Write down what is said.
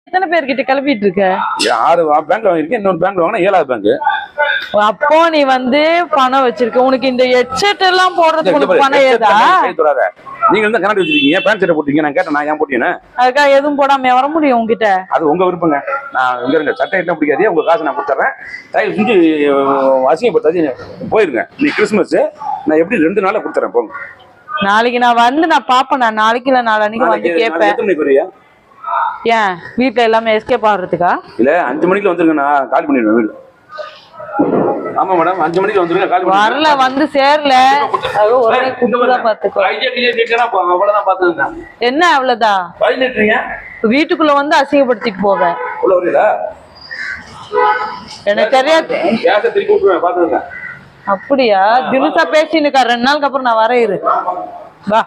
எத்தனை பேர்கிட்ட கிளப்பிட்டு இருக்க? 6 பேங்க் வாங்கிருக்கேன், இன்னொரு பேங்க் வாங்கினா 7வது பேங்க். அப்போ நீ வந்து பணம் வச்சிருக்க, உனக்கு இந்த ஹெட்செட் எல்லாம் போடுறதுக்கு உனக்கு பணம் ஏதா? நீங்க வந்து கண்ணாடி வச்சிருக்கீங்க, பேண்ட் ஷர்ட் போட்டீங்க, நான் கேட்டேன் நான் ஏன் போட்டீங்கன்னு. அதுக்காக எதுவும் போடாம வர முடியும் உங்ககிட்ட? அது உங்க விருப்பங்க. நான் இங்க இருங்க, சட்டை எல்லாம் பிடிக்காதே, உங்க காசு நான் கொடுத்துறேன். தயவு செஞ்சு அசிங்கப்படுத்தாது, போயிருங்க. நீ கிறிஸ்துமஸ் நான் எப்படி 2 நாளா கொடுத்துறேன், போங்க. நாளைக்கு நான் வந்து நான் பாப்பேன், நான் நாளைக்கு இல்ல நாளைக்கு வந்து கேட்பேன். ஏன் வீட்டுல எல்லாமே எஸ்கேப் ஆகுறதுக்கா? இல்ல 5 மணிக்கு வந்துருங்க, நான் காலி பண்ணிடுவேன் வீடு. ஆமா மேடம், 5 மணிக்கு வந்துருங்க, காலி பண்ணி வரல, வந்து சேரல. ஒரே குடுதான் பாத்துக்கோ. அவ்வளவுதான் பாத்துங்க. என்ன அவ்வளவுதான்? வீட்டுக்குள்ள வந்து அசிங்கப்படுத்திட்டு போவேன். எனக்கு தெரியாது. அப்படியா? தினுசா பேசினுக்கா 2 நாளுக்கு அப்புறம் நான் வரேன், இரு வா.